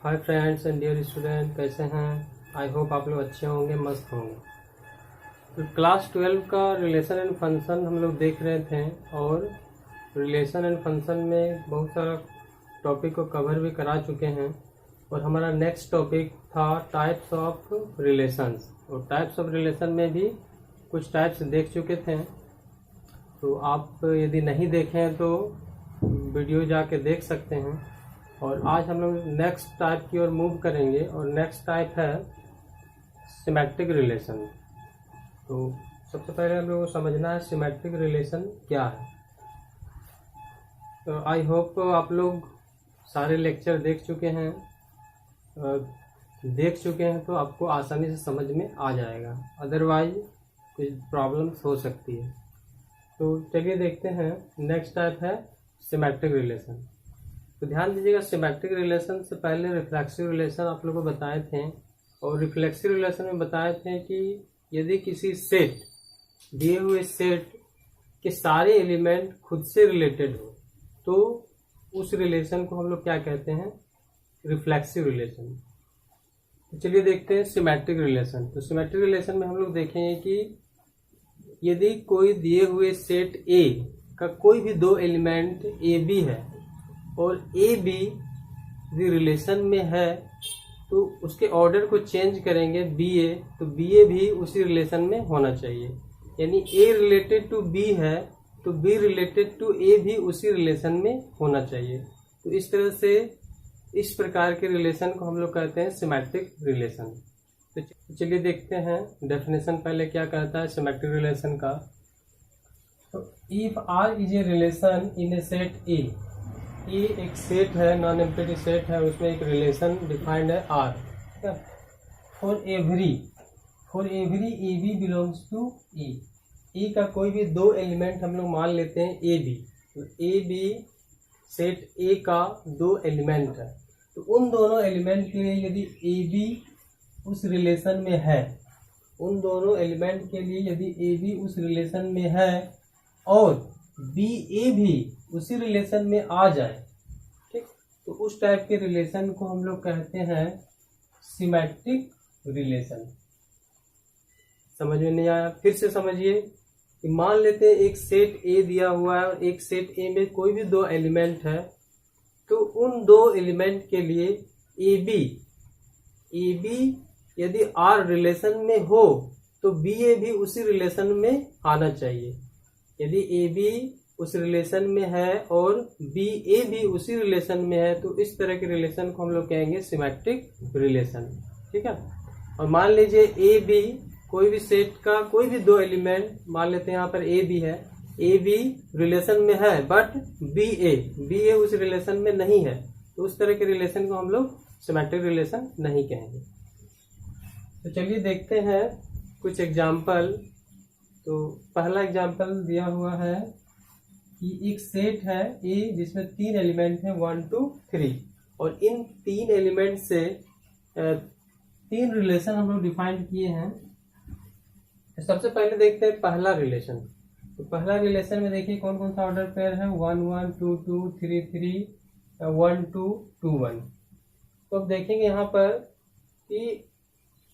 Hi friends and dear student, कैसे हैं? I hope आप लोग अच्छे होंगे, मस्त होंगे। तो क्लास 12 का रिलेशन एंड फंक्शन हम लोग देख रहे थे और रिलेशन एंड फंक्शन में बहुत सारा टॉपिक को कवर भी करा चुके हैं। और हमारा नेक्स्ट टॉपिक था टाइप्स ऑफ रिलेशंस, और टाइप्स ऑफ रिलेशन में भी कुछ टाइप्स देख चुके थे। तो आप यदि नहीं देखें तो वीडियो जाके देख सकते हैं। और आज हम लोग नेक्स्ट टाइप की ओर मूव करेंगे, और नेक्स्ट टाइप है सिमेट्रिक रिलेशन। तो सबसे पहले हम लोग को समझना है सिमेट्रिक रिलेशन क्या है। तो आई होप आप लोग सारे लेक्चर देख चुके हैं, तो आपको आसानी से समझ में आ जाएगा, अदरवाइज कुछ प्रॉब्लम्स हो सकती है। तो चलिए देखते हैं। नेक्स्ट टाइप है सिमेट्रिक रिलेशन। तो ध्यान दीजिएगा, सिमेट्रिक रिलेशन से पहले रिफ्लेक्सिव रिलेशन आप लोगों को बताए थे, और रिफ्लेक्सिव रिलेशन में बताए थे कि यदि किसी सेट, दिए हुए सेट के सारे एलिमेंट खुद से रिलेटेड हो तो उस रिलेशन को हम लोग क्या कहते हैं, रिफ्लेक्सिव रिलेशन। तो चलिए देखते हैं सिमेट्रिक रिलेशन। तो सिमेट्रिक रिलेशन में हम लोग देखेंगे कि यदि कोई दिए हुए सेट ए का कोई भी दो एलिमेंट ए बी है और ए बी यदि रिलेशन में है तो उसके ऑर्डर को चेंज करेंगे बी ए, तो बी ए भी उसी रिलेशन में होना चाहिए। यानी ए रिलेटेड टू बी है तो बी रिलेटेड टू ए भी उसी रिलेशन में होना चाहिए। तो इस तरह से इस प्रकार के रिलेशन को हम लोग कहते हैं सिमेट्रिक रिलेशन। तो चलिए देखते हैं डेफिनेशन पहले क्या कहता है सिमेट्रिक रिलेशन का। तो if R is a relation in a set A, ये एक सेट है, नॉन एम्प्टी सेट है, उसमें एक रिलेशन डिफाइंड है R. For every A B belongs to A का कोई भी दो एलिमेंट हम लोग मान लेते हैं ए बी। तो ए बी सेट ए का दो एलिमेंट है, तो उन दोनों एलिमेंट के लिए यदि ए बी उस रिलेशन में है, उन दोनों एलिमेंट के लिए यदि ए बी उस रिलेशन में है और बी ए भी उसी रिलेशन में आ जाए, ठीक, तो उस टाइप के रिलेशन को हम लोग कहते हैं सिमेट्रिक रिलेशन। समझ में नहीं आया? फिर से समझिए कि मान लेते हैं एक सेट ए दिया हुआ है और एक सेट ए में कोई भी दो एलिमेंट है, तो उन दो एलिमेंट के लिए ए बी यदि आर रिलेशन में हो तो बी ए भी उसी रिलेशन में आना चाहिए। यदि ए बी उस रिलेशन में है और बी ए भी उसी रिलेशन में है तो इस तरह के रिलेशन को हम लोग कहेंगे सिमेट्रिक रिलेशन, ठीक है। और मान लीजिए ए बी कोई भी सेट का कोई भी दो एलिमेंट, मान लेते हैं यहाँ पर ए बी है, ए बी रिलेशन में है बट बी ए उस रिलेशन में नहीं है, तो उस तरह के रिलेशन को हम लोग सिमेट्रिक रिलेशन नहीं कहेंगे। तो चलिए देखते हैं कुछ एग्जाम्पल। तो पहला एग्जाम्पल दिया हुआ है कि एक सेट है ए जिसमें तीन एलिमेंट है 1 2 3, और इन तीन एलिमेंट से तीन रिलेशन हम लोग डिफाइन किए हैं। तो सबसे पहले देखते हैं पहला रिलेशन। तो पहला रिलेशन में देखिए कौन कौन सा ऑर्डर पेयर है, 1 1 2 2 3 3 1 2 2 1। तो अब देखेंगे यहाँ पर कि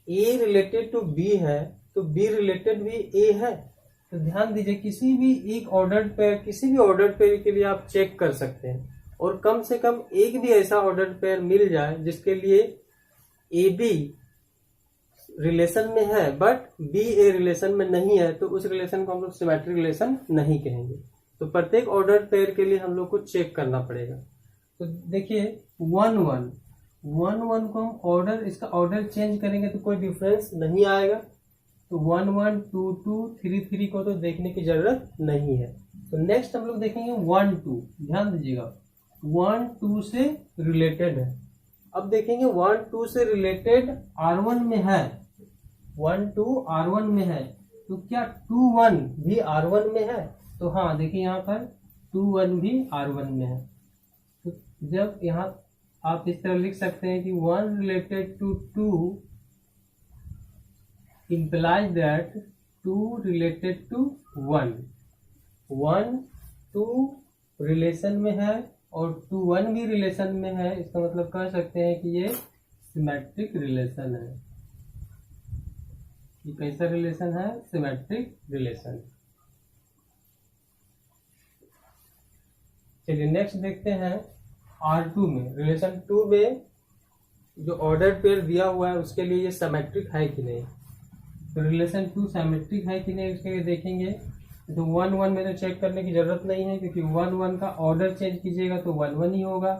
ए रिलेटेड टू बी है तो बी रिलेटेड भी ए है। तो ध्यान दीजिए किसी भी एक ऑर्डर्ड पेयर, किसी भी ऑर्डर्ड पेयर के लिए आप चेक कर सकते हैं, और कम से कम एक भी ऐसा ऑर्डर्ड पेयर मिल जाए जिसके लिए ए बी रिलेशन में है बट बी ए रिलेशन में नहीं है, तो उस रिलेशन को हम लोग सिमेट्रिक रिलेशन नहीं कहेंगे। तो प्रत्येक ऑर्डर्ड पेयर के लिए हम लोग को चेक करना पड़ेगा। तो देखिए 1 1 को हम ऑर्डर, इसका ऑर्डर चेंज करेंगे तो कोई डिफरेंस नहीं आएगा। तो 1 1 2 2 3 3 को तो देखने की जरूरत नहीं है। तो नेक्स्ट हम लोग देखेंगे 1 2। ध्यान दीजिएगा 1 2 से रिलेटेड है। अब देखेंगे 1 2 से रिलेटेड R1 में है, 1 2 R1 में है, तो क्या 2 1 भी R1 में है? तो हाँ, देखिए यहाँ पर 2 1 भी R1 में है। तो जब यहाँ आप इस तरह लिख सकते हैं कि 1 related to 2 implies that 2 related to 1 2 relation में है और 2 1 भी रिलेशन में है, इसका मतलब कह सकते हैं कि ये सिमेट्रिक रिलेशन है। ये कैसा रिलेशन है? Symmetric relation. चलिए नेक्स्ट देखते हैं R2 में। रिलेशन 2 में जो ऑर्डर पेयर दिया हुआ है उसके लिए ये सिमेट्रिक है कि नहीं। तो रिलेशन 2 सिमेट्रिक है कि नहीं उसके लिए देखेंगे। तो 1 1 में तो चेक करने की जरूरत नहीं है, क्योंकि 1 1 का ऑर्डर चेंज कीजिएगा तो 1 1 ही होगा,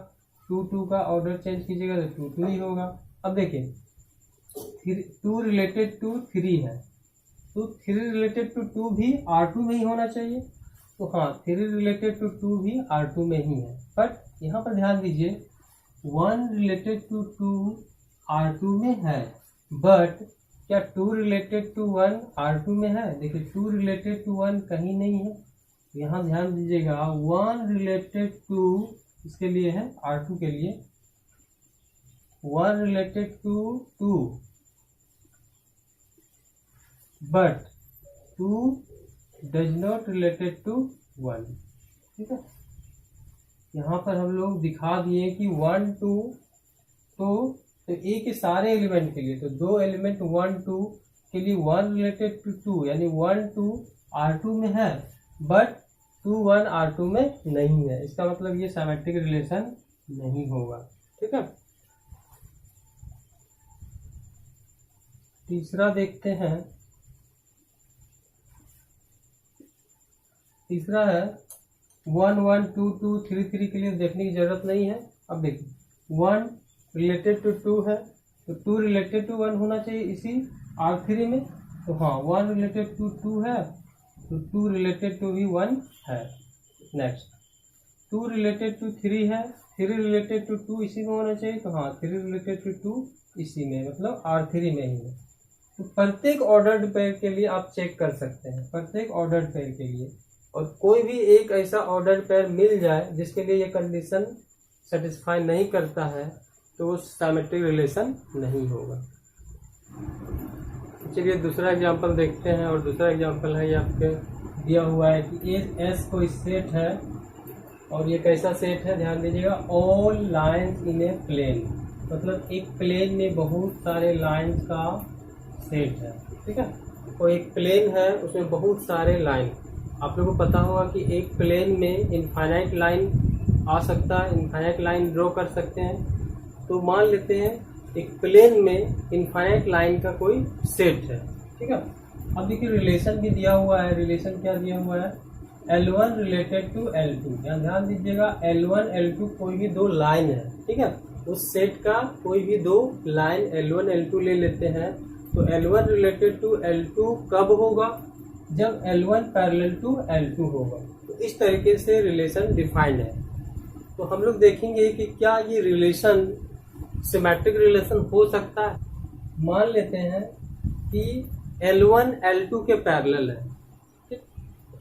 2 2 का ऑर्डर चेंज कीजिएगा तो 2 2 ही होगा। अब देखिए 2 रिलेटेड टू 3 है, तो 3 रिलेटेड टू 2 भी R2 में ही होना चाहिए। तो हाँ, 3 रिलेटेड टू 2 भी R2 में ही है। बट यहाँ पर ध्यान दीजिए 1 रिलेटेड टू 2 R2 में है, बट क्या 2 रिलेटेड टू 1 R2 में है? देखिए 2 रिलेटेड टू 1 कहीं नहीं है। यहाँ ध्यान दीजिएगा 1 रिलेटेड टू इसके लिए है R2 के लिए, 1 related to 2 but 2 does not related to 1। ठीक है, यहाँ पर हम लोग दिखा दिए कि 1 2 तो ए के सारे एलिमेंट के लिए, तो 2 एलिमेंट 1 2 के लिए 1 रिलेटेड टू 2 यानी 1 2 R2 में है, बट 2 1 R2 में नहीं है। इसका मतलब ये सिमेट्रिक रिलेशन नहीं होगा। ठीक है, तीसरा देखते हैं। तीसरा है 1 1 2 2 3 3 के लिए देखने की जरूरत नहीं है। अब देखिए 1 रिलेटेड टू 2 है, तो 2 रिलेटेड टू 1 होना चाहिए इसी R3 में। तो हाँ 1 रिलेटेड टू 2 है, तो 2 रिलेटेड टू भी 1 है। नेक्स्ट 2 रिलेटेड टू 3 है, 3 रिलेटेड टू 2 इसी में होना चाहिए। तो हाँ 3 रिलेटेड टू 2 इसी में, मतलब R3 में ही है। तो प्रत्येक ऑर्डर्ड पेयर के लिए आप चेक कर सकते हैं, प्रत्येक ऑर्डर्ड पेयर के लिए। और कोई भी एक ऐसा ऑर्डर्ड पेयर मिल जाए जिसके लिए ये कंडीशन सेटिस्फाई नहीं करता है, तो वो सिमेट्रिक रिलेशन नहीं होगा। चलिए दूसरा एग्जांपल देखते हैं। और दूसरा एग्जांपल है, ये आपके दिया हुआ है कि एस कोई सेट है, और ये कैसा सेट है ध्यान दीजिएगा। All lines in a plane, मतलब एक प्लेन में बहुत सारे लाइंस का सेट है। ठीक है, तो एक प्लेन है उसमें बहुत सारे लाइन। आप लोगों को पता होगा कि एक प्लेन में इनफाइनाइट लाइन आ सकता है, इनफाइनाइट लाइन ड्रॉ कर सकते हैं। तो मान लेते हैं एक प्लेन में इनफाइनाइट लाइन का कोई सेट है। ठीक है, अब देखिए रिलेशन भी दिया हुआ है। रिलेशन क्या दिया हुआ है? L1 related to L2। ध्यान दीजिएगा L1 L2 कोई भी 2 लाइन है। ठीक है, उस सेट का कोई भी 2 लाइन L1 L2 ले लेते हैं। तो L1 रिलेटेड टू L2 कब होगा? जब L1 पैरेलल टू L2 होगा। तो इस तरीके से रिलेशन डिफाइंड है। तो हम लोग देखेंगे कि क्या ये रिलेशन सिमेट्रिक रिलेशन हो सकता है। मान लेते हैं कि L1 L2 के पैरेलल है।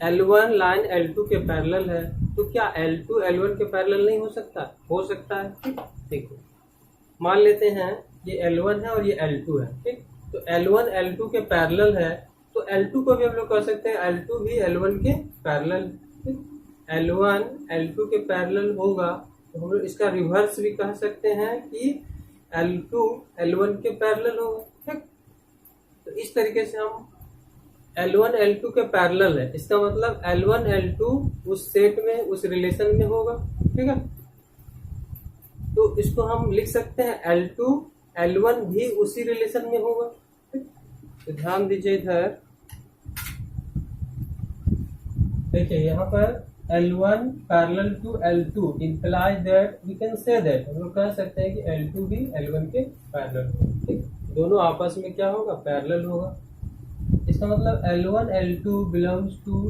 L1 लाइन L2 के पैरेलल है, तो क्या L2 L1 के पैरेलल नहीं हो सकता? हो सकता है। ठीक है, मान लेते हैं ये L1 है और ये L2 है। ठीक, तो L1 L2 के पैरेलल है, तो L2 को भी हम लोग कह सकते हैं L2 भी L1 के पैरेलल। L1 L2 के पैरेलल होगा, तो हम लोग इसका रिवर्स भी कह सकते हैं कि L2 L1 के पैरेलल होगा। ठीक, तो इस तरीके से हम L1 L2 के पैरेलल है, इसका मतलब L1 L2 उस सेट में, उस रिलेशन में होगा। ठीक है, तो इसको हम लिख सकते हैं L2 L1 भी उसी रिलेशन में होगा। ठीक, तो ध्यान दीजिए इधर देखिए यहाँ पर L1 parallel to L2 implies that we can say that, हम लोग कह सकते हैं कि L2 भी L1 के पैरेलल। ठीक, दोनों आपस में क्या होगा? पैरेलल होगा। इसका मतलब L1 L2 belongs to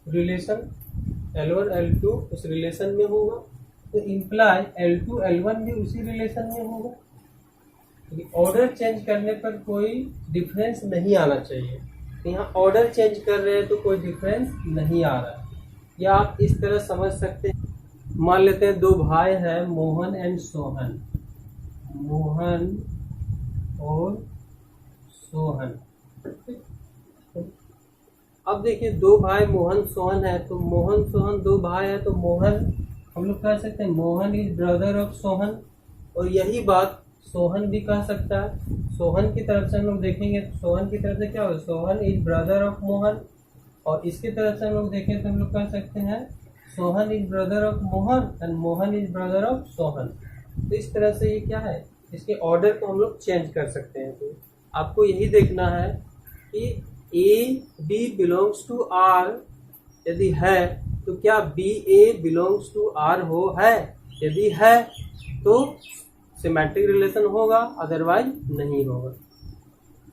relation, L1 L2 उस रिलेशन में होगा, तो इम्प्लाई L2 L1 भी उसी रिलेशन में होगा। ऑर्डर चेंज करने पर कोई डिफरेंस नहीं आना चाहिए। यहाँ ऑर्डर चेंज कर रहे हैं तो कोई डिफरेंस नहीं आ रहा है। या आप इस तरह समझ सकते हैं, मान लेते हैं 2 भाई हैं मोहन एंड सोहन, मोहन और सोहन। अब देखिए 2 भाई मोहन सोहन है, तो मोहन सोहन 2 भाई है, तो मोहन हम लोग कह सकते हैं Mohan is brother of Sohan, और यही बात सोहन भी कह सकता है। सोहन की तरफ से हम लोग देखेंगे तो सोहन की तरफ से क्या होगा, Sohan is brother of Mohan, और इसकी तरफ से हम लोग देखें तो हम लोग कह सकते हैं Sohan is brother of Mohan and Mohan is brother of Sohan. तो इस तरह से ये क्या है, इसके ऑर्डर को हम लोग चेंज कर सकते हैं। तो आपको यही देखना है कि A B belongs to R यदि है तो क्या B A belongs to R हो, है, यदि है तो सिमेट्रिक रिलेशन होगा, अदरवाइज नहीं होगा।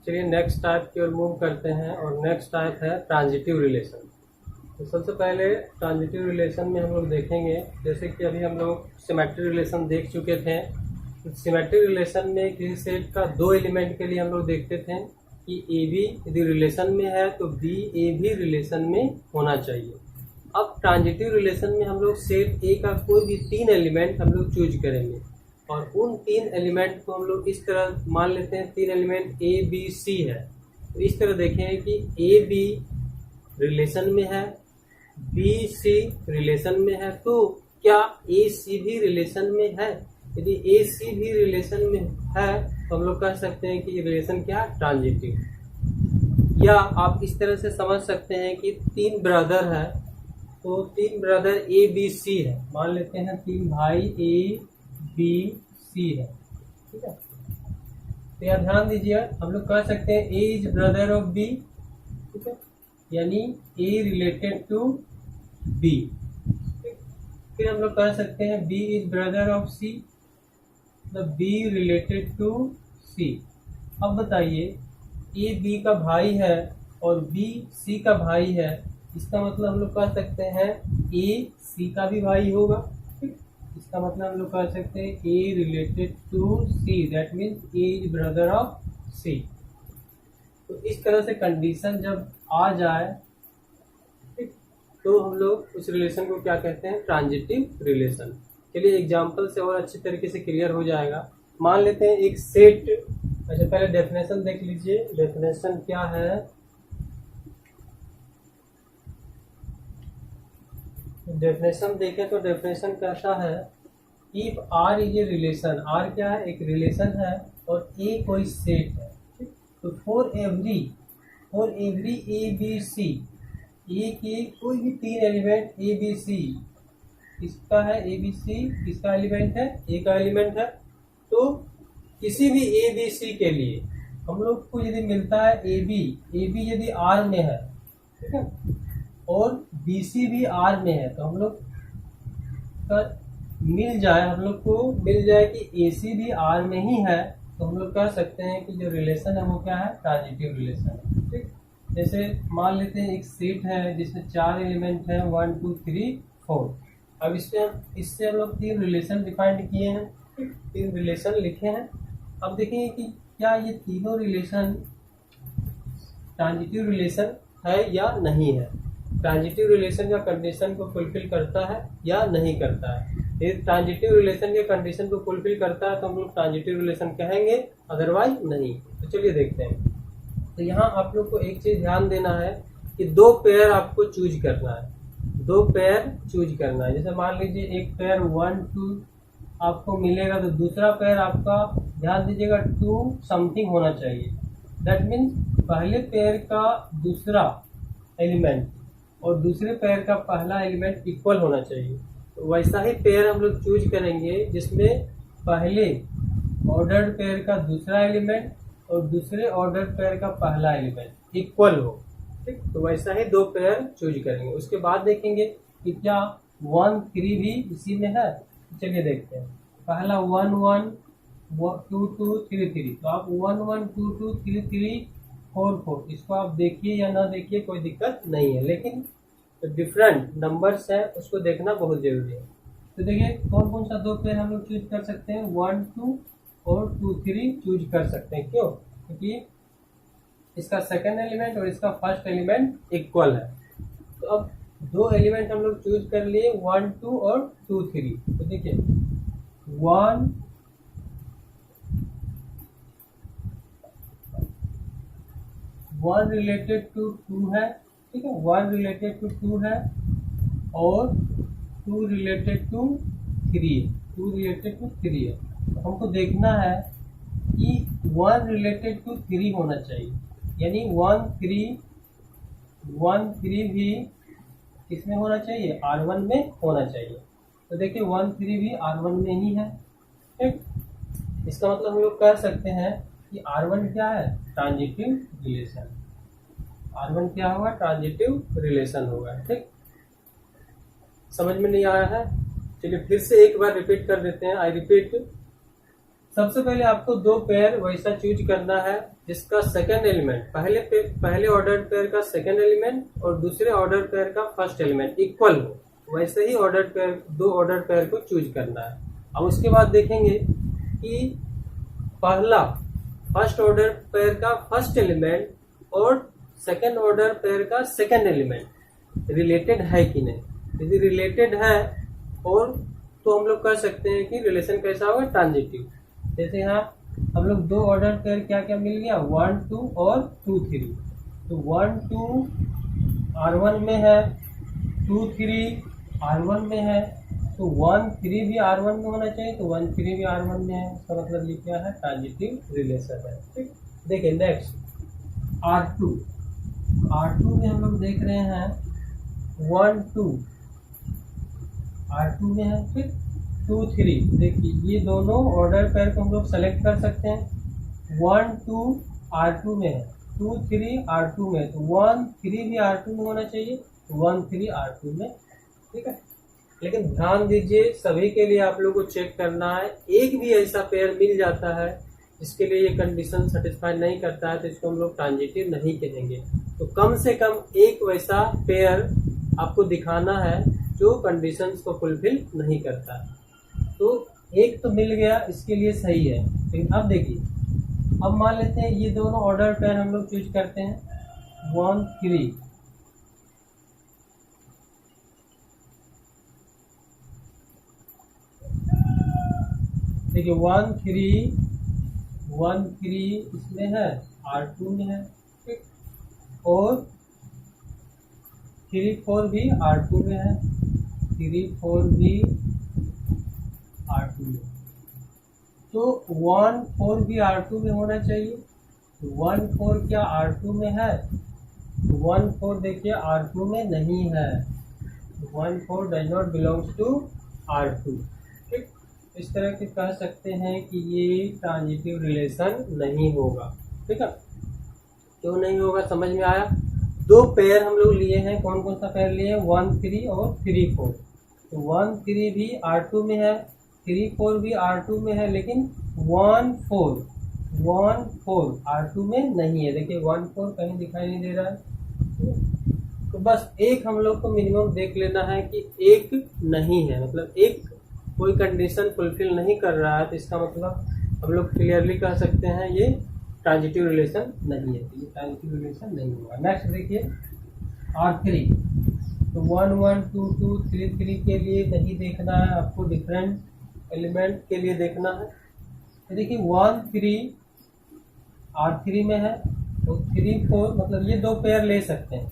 चलिए नेक्स्ट टाइप की ओर मूव करते हैं, और नेक्स्ट टाइप है ट्रांजिटिव रिलेशन। तो सबसे पहले ट्रांजिटिव रिलेशन में हम लोग देखेंगे, जैसे कि अभी हम लोग सिमेट्रिक रिलेशन देख चुके थे। सिमेट्रिक रिलेशन में किसी सेट का दो एलिमेंट के लिए हम लोग देखते थे कि ए बी यदि रिलेशन में है तो बी ए भी रिलेशन में होना चाहिए। अब ट्रांजिटिव रिलेशन में हम लोग सेट ए का कोई भी तीन एलिमेंट हम लोग चूज करेंगे, और उन तीन एलिमेंट को हम लोग इस तरह मान लेते हैं, तीन एलिमेंट ए बी सी है। तो इस तरह देखें कि ए बी रिलेशन में है, बी सी रिलेशन में है, तो क्या ए सी भी रिलेशन में है। यदि ए सी भी रिलेशन में है तो हम लोग कह सकते हैं कि ये रिलेशन क्या है, ट्रांजिटिव। या आप इस तरह से समझ सकते हैं कि तीन ब्रदर है, तो तीन ब्रदर ए बी सी है, मान लेते हैं तीन भाई ए बी सी है, ठीक है। तो यहाँ ध्यान दीजिए, हम लोग कह सकते हैं ए इज ब्रदर ऑफ बी, ठीक है, यानी ए रिलेटेड टू बी। फिर हम लोग कह सकते हैं बी इज ब्रदर ऑफ सी, मतलब बी रिलेटेड टू सी। अब बताइए ए बी का भाई है और बी सी का भाई है, इसका मतलब हम लोग कह सकते हैं ए सी का भी भाई होगा, ठीक। इसका मतलब हम लोग कह सकते हैं A related to C, that means A is brother of C. तो इस तरह से कंडीशन जब आ जाए, ठीक, तो हम लोग उस रिलेशन को क्या कहते हैं, ट्रांजिटिव रिलेशन। चलिए एग्जाम्पल से और अच्छी तरीके से क्लियर हो जाएगा। मान लेते हैं एक सेट, अच्छा पहले डेफिनेशन देख लीजिए, डेफिनेशन क्या है। डेफिनेशन देखें तो डेफिनेशन कहता है if R is a relation, R क्या है, एक रिलेशन है, और ए कोई सेट है, ठीक। तो for every A B C, A के कोई भी तीन एलिमेंट ए बी सी, किसका है ए बी सी, किसका एलिमेंट है, ए का एलिमेंट है। तो किसी भी ए बी सी के लिए हम लोग को यदि मिलता है ए बी यदि आर में है, ठीक है, और बी सी भी आर में है, तो हम लोग का हम लोग को मिल जाए कि ए सी भी आर में ही है, तो हम लोग कह सकते हैं कि जो रिलेशन है वो क्या है, ट्रांजिटिव रिलेशन है, ठीक। जैसे मान लेते हैं एक सेट है जिसमें चार एलिमेंट है 1 2 3 4। अब इससे हम लोग तीन रिलेशन डिफाइंड किए हैं, ठीक, तीन रिलेशन लिखे हैं। अब देखेंगे कि क्या ये तीनों रिलेशन ट्रांजिटिव रिलेशन है या नहीं है, ट्रांजिटिव रिलेशन का कंडीशन को फुलफिल करता है या नहीं करता है। यदि ट्रांजिटिव रिलेशन के कंडीशन को फुलफिल करता है तो हम लोग ट्रांजिटिव रिलेशन कहेंगे, अदरवाइज नहीं। तो चलिए देखते हैं। तो यहाँ आप लोग को एक चीज ध्यान देना है कि दो पेयर आपको चूज करना है, दो पेयर चूज करना है। जैसे मान लीजिए एक पेयर 1 2 आपको मिलेगा, तो दूसरा पेयर आपका ध्यान दीजिएगा 2 समथिंग होना चाहिए। दैट मीन्स पहले पेयर का दूसरा एलिमेंट और दूसरे पेयर का पहला एलिमेंट इक्वल होना चाहिए। तो वैसा ही पेयर हम लोग चूज करेंगे जिसमें पहले ऑर्डर्ड पेयर का दूसरा एलिमेंट और दूसरे ऑर्डर्ड पेयर का पहला एलिमेंट इक्वल हो, ठीक। तो वैसा ही दो पेयर चूज करेंगे। उसके बाद देखेंगे कि क्या 1 3 भी इसी में है। चलिए देखते हैं। पहला 1 1 2 2 3 3, तो आप 1 1 2 2 3 3 4 4, इसको आप देखिए या ना देखिए कोई दिक्कत नहीं है, लेकिन डिफरेंट नंबर्स है उसको देखना बहुत जरूरी है। तो देखिए कौन कौन सा दो पेयर हम लोग चूज कर सकते हैं, 1 2 और 2 3 चूज कर सकते हैं। क्यों? क्योंकि इसका सेकंड एलिमेंट और इसका फर्स्ट एलिमेंट इक्वल है। तो अब दो एलिमेंट हम लोग चूज कर लिए 1 2 और 2 3। तो देखिए 1 रिलेटेड टू 2 है, ठीक है, 1 रिलेटेड टू 2 है, और 2 रिलेटेड टू 3, 2 रिलेटेड टू 3 है। तो हमको देखना है कि 1 रिलेटेड टू 3 होना चाहिए, यानी 1 3 भी किसमें होना चाहिए, R1 में होना चाहिए। तो देखिए 1 3 भी R1 में ही है, ठीक। इसका मतलब हम लोग कह सकते हैं कि R1 क्या है, ट्रांजिटिव रिलेशन। R1 क्या होगा, ट्रांजिटिव रिलेशन होगा, ठीक। समझ में नहीं आया है, चलिए फिर से एक बार रिपीट कर देते हैं। आई रिपीट, सबसे पहले आपको 2 पेयर वैसा चूज करना है जिसका सेकंड एलिमेंट पहले ऑर्डर पेयर का सेकंड एलिमेंट और दूसरे ऑर्डर पेयर का फर्स्ट एलिमेंट इक्वल हो, वैसे ही दो ऑर्डर पेयर को चूज करना है। अब उसके बाद देखेंगे कि पहला फर्स्ट ऑर्डर पेयर का फर्स्ट एलिमेंट और सेकंड ऑर्डर पेयर का सेकंड एलिमेंट रिलेटेड है कि नहीं। यदि रिलेटेड है और तो हम लोग कह सकते हैं कि रिलेशन कैसा होगा, ट्रांजिटिव। जैसे यहाँ हम लोग 2 ऑर्डर पेयर क्या क्या मिल गया, 1 2 और 2 3। तो 1 2 R1 में है, 2 3 R1 में है, तो 1 3 भी R1 में होना चाहिए, तो 1 3 भी R1 में है। इसका मतलब ये क्या है, ट्रांजिटिव रिलेशन है, ठीक। देखिए नेक्स्ट R2 में हम लोग देख रहे हैं 1 2 R2 में है, ठीक। 2 3, देखिए ये दोनों ऑर्डर पेयर को हम लोग सेलेक्ट कर सकते हैं। 1 2 R2 में है, 2 3 R2 में है, तो 1 3 भी R2 में होना चाहिए, 1 3 R2 में, ठीक है। लेकिन ध्यान दीजिए, सभी के लिए आप लोग को चेक करना है। एक भी ऐसा पेयर मिल जाता है जिसके लिए ये कंडीशन सेटिस्फाई नहीं करता है, तो इसको हम लोग ट्रांजिटिव नहीं कहेंगे। तो कम से कम एक वैसा पेयर आपको दिखाना है जो कंडीशंस को फुलफिल नहीं करता है। तो एक तो मिल गया, इसके लिए सही है। लेकिन अब देखिए, अब मान लेते हैं ये दोनों ऑर्डर पेयर हम लोग चूज करते हैं 1 3। देखिए 1 3 इसमें है, R2 में है, ठीक। और 3 4 भी R2 में है, 3 4 भी R2 में। तो 1 4 भी R2 में होना चाहिए। 1 4 क्या R2 में है, 1 4 देखिए R2 में नहीं है, 1 4 does not belongs to R2, ठीक। इस तरह के कह सकते हैं कि ये ट्रांजिटिव रिलेशन नहीं होगा, ठीक है। क्यों नहीं होगा, समझ में आया। 2 पेयर हम लोग लिए हैं, कौन कौन सा पेयर लिए हैं, 1 3 और 3 4। तो 1 3 भी R2 में है, 3 4 भी R2 में है, लेकिन 1 4 R2 में नहीं है। देखिए 1 4 कहीं दिखाई नहीं दे रहा है। तो बस एक हम लोग को मिनिमम देख लेना है कि एक नहीं है, मतलब एक कोई कंडीशन फुलफिल नहीं कर रहा है, तो इसका मतलब हम लोग क्लियरली कह सकते हैं ये ट्रांजिटिव रिलेशन नहीं है, ये ट्रांजिटिव रिलेशन नहीं होगा। नेक्स्ट देखिए R3, तो 1 1 2 2 3 3 के लिए नहीं देखना है आपको, डिफरेंट एलिमेंट के लिए देखना है। तो देखिए 1 3 R3 में है, तो 3 4, मतलब ये 2 पेयर ले सकते हैं।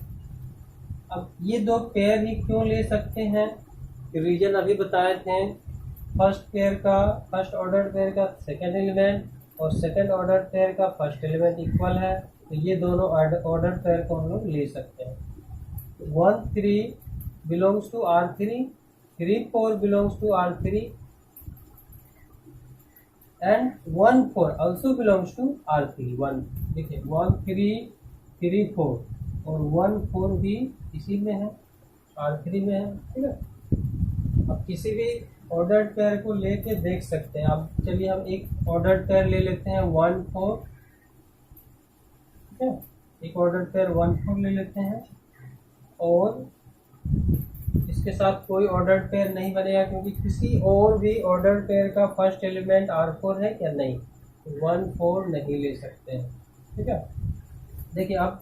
अब ये 2 पेयर ही क्यों ले सकते हैं, रीजन अभी बताए थे। फर्स्ट ऑर्डर पेयर का सेकंड एलिमेंट और सेकंड ऑर्डर पेयर का फर्स्ट एलिमेंट इक्वल है, तो ये दोनों ऑर्डर पेयर को हम लोग ले सकते हैं। 1 3 belongs to R3, 3 4 belongs to R3 and 1 4 also belongs to R3। 1 देखिए 1 3 3 4 और 1 4 भी इसी में है, R3 में है, ठीक है। अब किसी भी ऑर्डर पेयर को लेके देख सकते हैं। अब चलिए हम एक ऑर्डर पेयर ले लेते हैं 1 4, ठीक है। एक ऑर्डर पेयर 1 4 ले लेते हैं और इसके साथ कोई ऑर्डर पेयर नहीं बनेगा, क्योंकि किसी और भी ऑर्डर पेयर का फर्स्ट एलिमेंट R4 है क्या, नहीं, 1 4 नहीं ले सकते हैं, ठीक है। देखिए अब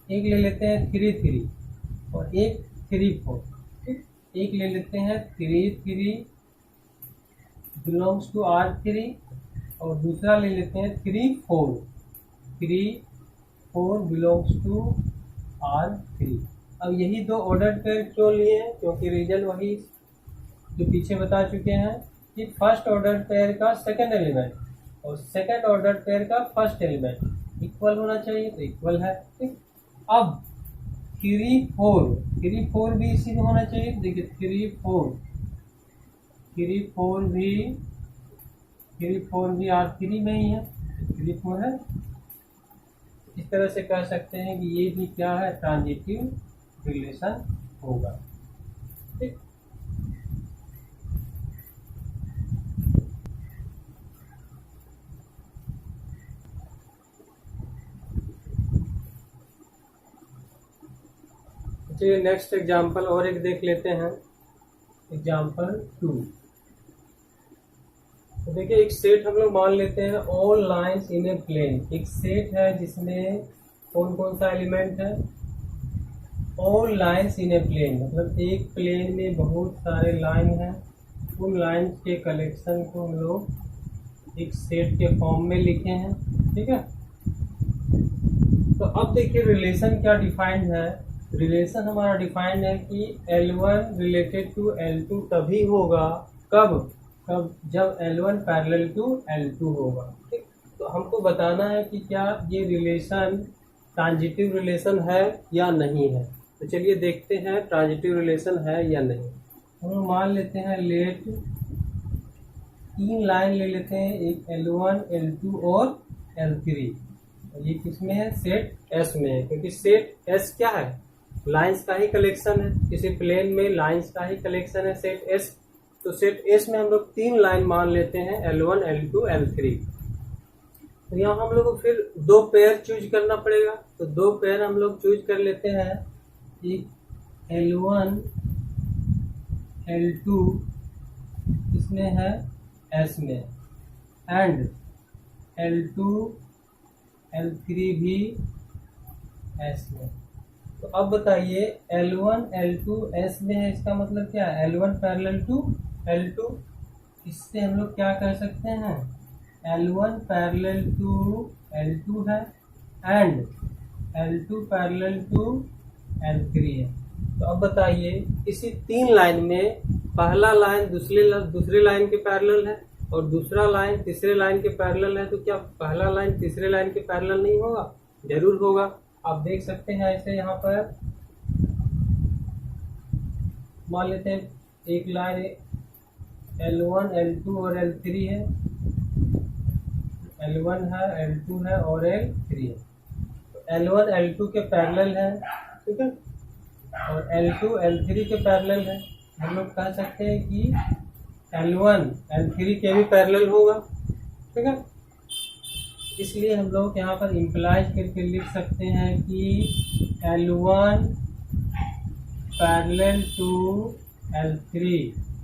एक ले लेते हैं 3 3 और एक 3 4, ठीक। एक ले लेते हैं 3 3 बिलोंग्स टू R3 और दूसरा ले लेते हैं 3 4 बिलोंग्स टू R3। अब यही 2 ऑर्डर पेयर क्यों लिए हैं, क्योंकि रीजन वही जो पीछे बता चुके हैं कि फर्स्ट ऑर्डर पेयर का सेकंड एलिमेंट और सेकंड ऑर्डर पेयर का फर्स्ट एलिमेंट इक्वल होना चाहिए, तो इक्वल है। ठीक, अब 3 4 भी इसी में होना चाहिए। देखिए 3 4 भी R3 में ही है, 3 4 है। इस तरह से कह सकते हैं कि ये भी क्या है, ट्रांजिटिव रिलेशन होगा। ठीक, चलिए नेक्स्ट एग्जांपल और एक देख लेते हैं। एग्जांपल 2। तो देखिए एक सेट हम लोग मान लेते हैं, all lines in a plane. एक सेट है जिसमें कौन कौन सा एलिमेंट है, all lines in a plane, मतलब एक प्लेन में बहुत सारे लाइन हैं। उन लाइंस के कलेक्शन को हम लोग एक सेट के फॉर्म में लिखे हैं। ठीक है, तो अब देखिए रिलेशन क्या डिफाइंड है। रिलेशन हमारा डिफाइंड है कि L1 रिलेटेड टू L2 तभी होगा, कब जब L1 पैरेलल टू L2 होगा। ठीक, तो हमको बताना है कि क्या ये रिलेशन ट्रांजिटिव रिलेशन है या नहीं है। तो चलिए देखते हैं ट्रांजिटिव रिलेशन है या नहीं। हम मान लेते हैं लेट 3 लाइन ले लेते हैं, एक L1 L2 और L3। ये किसमें है, सेट S में है, क्योंकि सेट S क्या है, लाइंस का ही कलेक्शन है। किसी प्लेन में लाइंस का ही कलेक्शन है सेट S। तो सेट S में हम लोग 3 लाइन मान लेते हैं, L1 L2 L3। तो यहाँ हम लोग को फिर 2 पेयर चूज करना पड़ेगा। तो 2 पेयर हम लोग चूज कर लेते हैं, एक L1 L2 इसमें है S में, एंड L2 L3 भी S में। तो अब बताइए L1 L2 S में है, इसका मतलब क्या है, L1 पैरेलल टू L2। इससे हम लोग क्या कह सकते हैं, L1 पैरेलल टू L2 है and L2 parallel to L3 है। तो अब बताइए इसी 3 लाइन में पहला लाइन दूसरे लाइन के पैरेलल है और दूसरा लाइन तीसरे लाइन के पैरेलल है। तो क्या पहला लाइन तीसरे लाइन के पैरेलल नहीं होगा, जरूर होगा। आप देख सकते हैं ऐसे यहाँ पर मान लेते हैं एक लाइन L1 L2 और L3 है, L1 है L2 है और L3 है। तो L1 L2 के पैरेलल है, ठीक है, और L2 L3 के पैरेलल है। हम लोग कह सकते हैं कि L1 L3 के भी पैरेलल होगा। ठीक है, इसलिए हम लोग यहाँ पर इम्प्लाइज करके लिख सकते हैं कि L1 parallel to L3,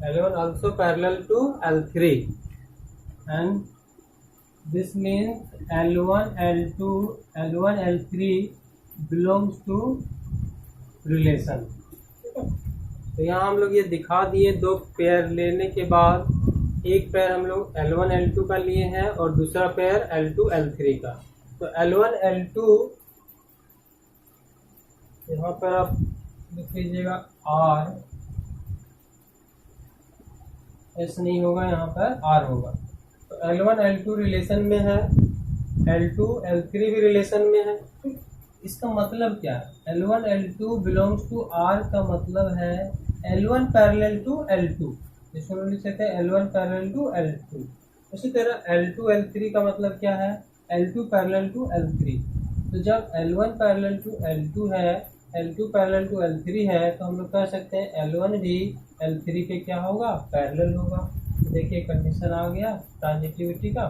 L1 also parallel to L3, and this means L1 L3 belongs to relation। तो यहाँ हम लोग ये दिखा दिए, 2 पेयर लेने के बाद एक पेयर हम लोग L1 L2 का लिए हैं और दूसरा पेयर L2 L3 का। तो L1 L2 यहाँ पर आप लिख लीजिएगा R, S नहीं होगा, यहाँ पर R होगा। तो L1 L2 रिलेशन में है, L2 L3 भी रिलेशन में है। इसका मतलब क्या है, L1 L2 belongs to R का मतलब है L1 पैरेलल टू L2, जिसको हम लिख सकते हैं L1 पैरेलल टू L2। उसी तरह L2 L3 का मतलब क्या है, L2 पैरेलल टू L3। तो जब L1 पैरेलल टू L2 है, L2 पैरेलल टू L3 है, तो हम लोग कह सकते हैं L1 भी L3 के क्या होगा, पैरेलल होगा। तो देखिए कंडीशन आ गया ट्रांजिटिविटी का।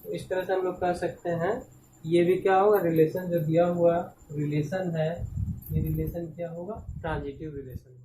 तो इस तरह से हम लोग कह सकते हैं ये भी क्या होगा, रिलेशन जो दिया हुआ रिलेशन है, ये रिलेशन क्या होगा, ट्रांजिटिव रिलेशन।